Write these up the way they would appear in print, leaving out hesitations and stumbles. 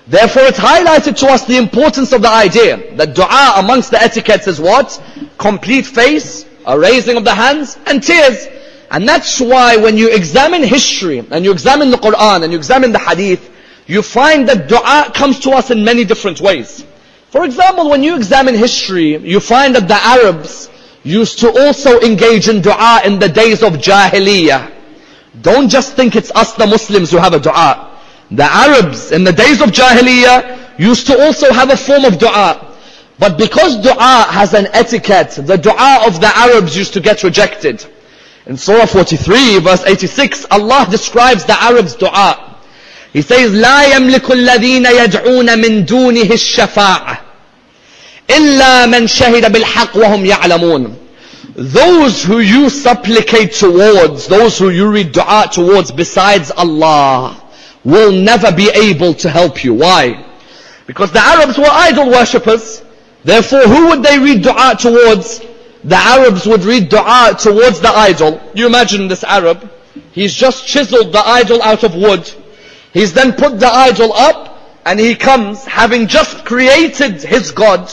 Therefore it's highlighted to us the importance of the idea that dua amongst the etiquettes is what? Complete face, a raising of the hands, and tears. And that's why when you examine history, and you examine the Quran, and you examine the hadith, you find that dua comes to us in many different ways. For example, when you examine history, you find that the Arabs used to also engage in dua in the days of Jahiliyyah. Don't just think it's us the Muslims who have a dua. The Arabs in the days of Jahiliyyah used to also have a form of dua. But because dua has an etiquette, the dua of the Arabs used to get rejected. In Surah 43 verse 86, Allah describes the Arabs' dua. He says, لا يملك الذين يدعون من دونه الشفاعة إلا من شهد بالحق وهم يعلمون. Those who you supplicate towards, those who you read dua towards besides Allah, will never be able to help you. Why? Because the Arabs were idol worshippers. Therefore, who would they read dua towards? The Arabs would read dua towards the idol. You imagine this Arab, he's just chiseled the idol out of wood. He's then put the idol up, and he comes, having just created his God.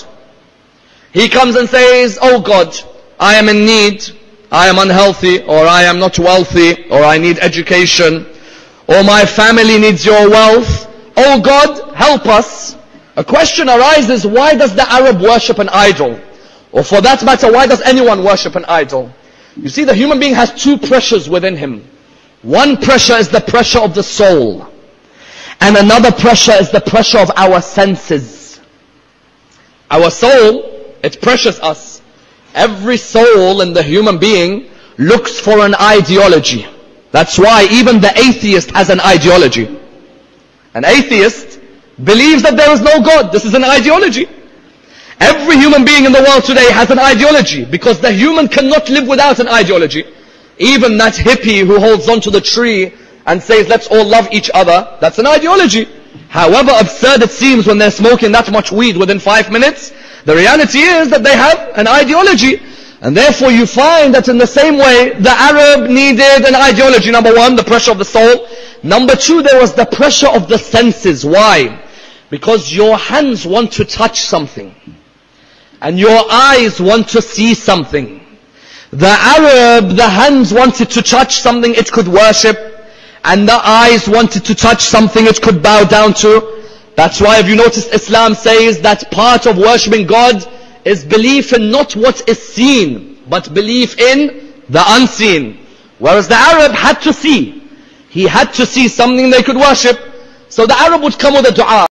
He comes and says, oh God, I am in need, I am unhealthy, or I am not wealthy, or I need education, or my family needs your wealth. Oh God, help us. A question arises, why does the Arab worship an idol? Or for that matter, why does anyone worship an idol? You see, the human being has two pressures within him. One pressure is the pressure of the soul. And another pressure is the pressure of our senses. Our soul, it pressures us. Every soul in the human being looks for an ideology. That's why even the atheist has an ideology. An atheist believes that there is no God. This is an ideology. Every human being in the world today has an ideology, because the human cannot live without an ideology. Even that hippie who holds onto the tree and says, let's all love each other, that's an ideology. However absurd it seems when they're smoking that much weed within 5 minutes, the reality is that they have an ideology. And therefore you find that in the same way, the Arab needed an ideology. Number one, the pressure of the soul. Number two, there was the pressure of the senses. Why? Because your hands want to touch something, and your eyes want to see something. The Arab, the hands wanted to touch something it could worship, and the eyes wanted to touch something it could bow down to. That's why, if you notice, Islam says that part of worshipping God is belief in not what is seen, but belief in the unseen. Whereas the Arab had to see. He had to see something they could worship. So the Arab would come with a dua.